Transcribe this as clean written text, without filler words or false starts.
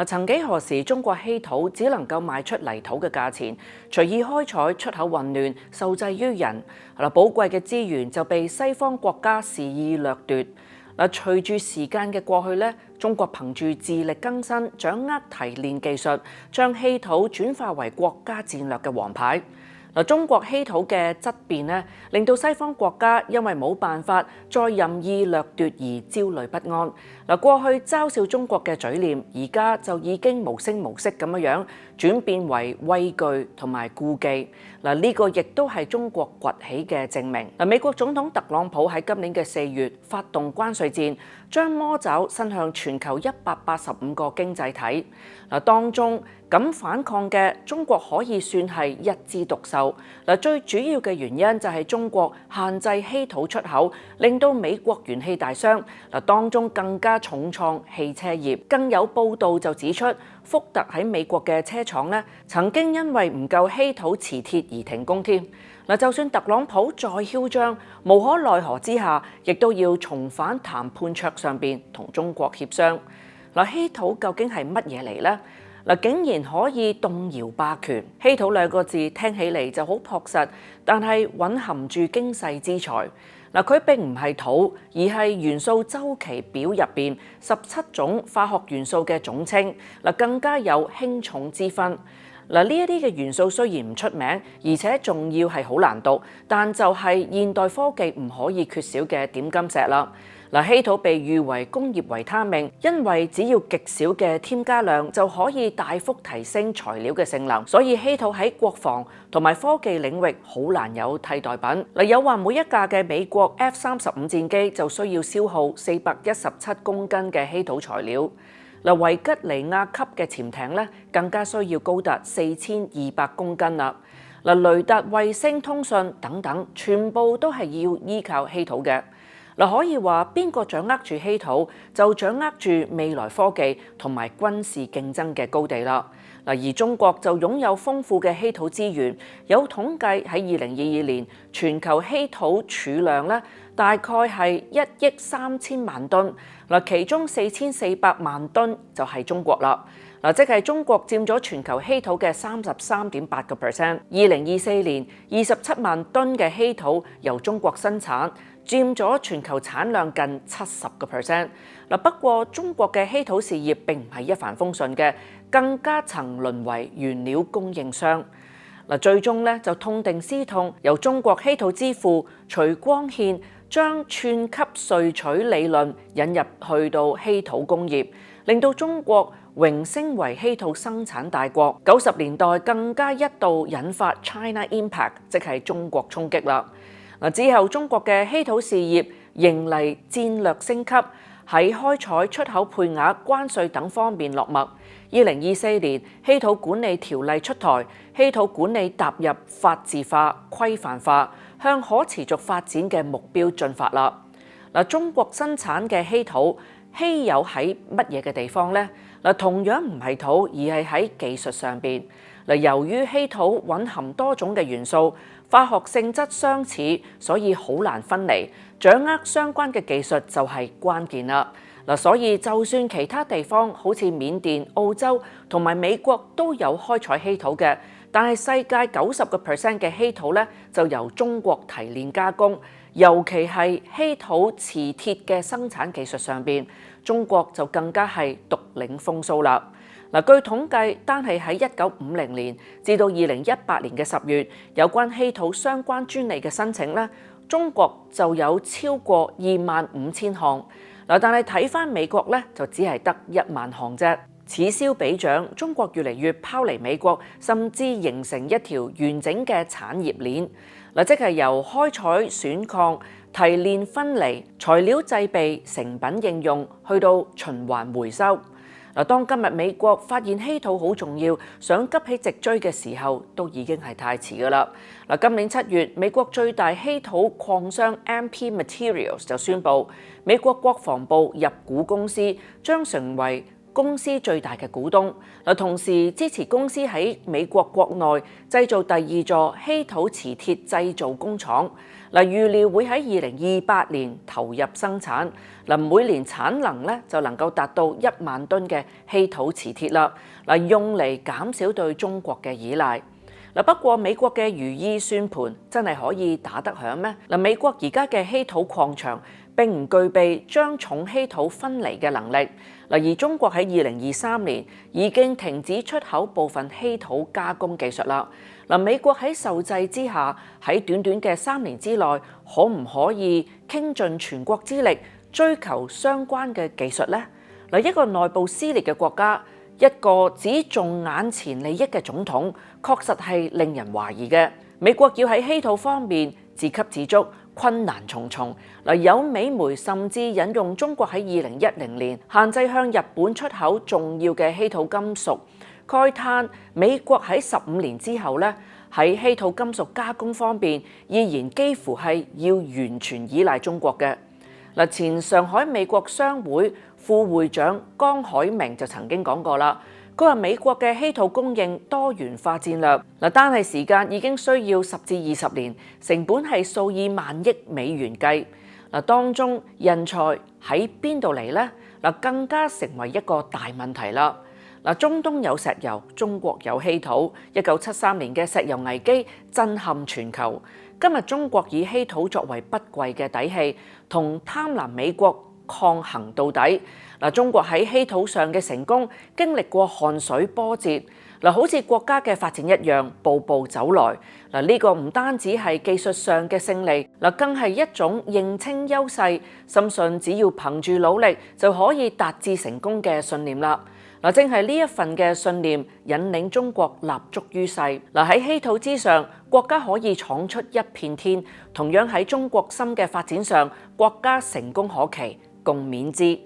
曾幾何時，中國稀土只能夠賣出泥土嘅價錢，隨意開採，出口混亂，受制於人。寶貴嘅資源就被西方國家肆意掠奪。隨住時間嘅過去，中國憑住自力更生，掌握提煉技術，將稀土轉化為國家戰略嘅王牌。中國稀土嘅質變令到西方國家因為冇辦法再任意掠奪而焦慮不安。過去嘲笑中國嘅嘴臉，而家就已經無聲無息咁樣轉變為畏懼同埋顧忌。呢個亦都係中國崛起嘅證明。美國總統特朗普喺今年嘅4月發動關稅戰，將魔爪伸向全球185個經濟體。當中咁反抗嘅中國可以算係一枝獨秀。最主要嘅原因就係中國限制稀土出口，令到美國元氣大傷。當中更加重創汽車業。更有報道就指出，福特喺美國嘅車廠曾經因為唔夠稀土磁鐵而停工添。就算特朗普再囂張，無可奈何之下，亦都要重返談判桌上邊同中國協商。稀土究竟係乜嘢嚟呢？竟然可以動搖霸權。稀土兩個字聽起嚟就好樸實，但係蘊含住驚世之才。佢並唔係土，而係元素週期表入邊17種化學元素嘅總稱。更加有輕重之分。呢一啲嘅元素雖然唔出名，而且仲要係好難讀，但就係現代科技唔可以缺少嘅點金石啦。稀土被譽為工業維他命，因為只要極少嘅添加量就可以大幅提升材料嘅性能，所以稀土喺國防同埋科技領域好難有替代品。有話每一架嘅美國 F-35戰機就需要消耗417公斤嘅稀土材料。維吉尼亞級嘅潛艇更加需要高達4200公斤啦。雷達、衛星通訊等等，全部都係要依靠稀土嘅。可以話邊個掌握住稀土，就掌握住未來科技同埋軍事競爭嘅高地啦。而中國就擁有豐富嘅稀土資源，有統計喺2022年全球稀土儲量大概係1億3000萬噸，其中4400萬噸就係中國啦。即係中國佔咗全球稀土嘅33.8%。2024年27萬噸嘅稀土由中國生產，佔咗全球產量近70%。不過中國嘅稀土事業並唔係一帆風順嘅，更加曾淪為原料供應商。最終就痛定思痛，由中國稀土之父徐光憲將寸級萃取理論引入去到稀土工業，令到中國榮升為稀土生產大國。90年代更加一度引發 China Impact， 即係中國衝擊啦。之後中國嘅稀土事業迎嚟戰略升級，喺開採、出口配額、關稅等方面落墨。2024年稀土管理條例出台，稀土管理踏入法治化、規範化，向可持續發展嘅目標進發啦。中國生產嘅稀土稀有喺乜嘢嘅地方呢？同樣唔係土，而係喺技術上邊。由於稀土蘊含多種嘅元素，化學性質相似，所以好難分離。掌握相關嘅技術就係關鍵啦。所以就算其他地方好似緬甸、澳洲同埋美國都有開採稀土嘅，但係世界90% 嘅稀土就由中國提煉加工，尤其係稀土磁鐵嘅生產技術上邊，中國就更加係獨領風騷啦。據統計，單係喺1950年至到2018年嘅10月，有關稀土相關專利嘅申請中國就有超過25000項。但係睇返美國就只係得1萬項啫。此消彼長，中國越嚟越拋離美國，甚至形成一條完整嘅產業鏈。即係由開採、選礦、提煉、分離、材料製備、成品應用，去到循環回收。當今日美國發現稀土好重要，想急起直追嘅時候，都已經係太遲㗎啦。今年7月，美國最大稀土礦商 MP Materials 就宣布，美國國防部入股公司，將成為公司最大嘅股東，同時支持公司喺美國國內製造第2座稀土磁鐵製造工廠，預料會喺2028年投入生產，每年產能咧就能夠達到1萬噸嘅稀土磁鐵啦，用嚟減少對中國嘅依賴。不過美國嘅如意算盤真係可以打得響咩？美國而家嘅稀土礦場並唔具備將重稀土分離嘅能力。而中國喺2023年已經停止出口部分稀土加工技術啦。美國喺受制之下，喺短短嘅3年之內，可唔可以傾盡全國之力追求相關嘅技術呢？一個內部撕裂嘅國家，一個只重眼前利益嘅總統，確實係令人懷疑嘅。美國要喺稀土方面自給自足，困難重重。有美媒甚至引用中國喺2010年限制向日本出口重要嘅稀土金屬，慨嘆美國喺15年之後咧，喺稀土金屬加工方面依然幾乎係要完全依賴中國嘅。前上海美國商會副會長江海明就曾經講過啦，佢話美國嘅稀土供應多元化戰略，單係時間已經需要10至20年，成本係數以萬億美元計。當中人才喺邊度嚟呢？更加成為一個大問題啦。中東有石油，中國有稀土。1973年嘅石油危機震撼全球。今日中國以稀土作為不貴嘅底氣，同貪婪美國抗衡到底。中國喺稀土上嘅成功，經歷過汗水波折。好似國家嘅發展一樣，步步走來。呢個唔單止係技術上嘅勝利，更係一種認清優勢，深信只要憑住努力就可以達至成功嘅信念啦。正係呢一份嘅信念引領中國立足於世。喺稀土之上，國家可以闖出一片天；同樣喺中國芯嘅發展上，國家成功可期，共勉之。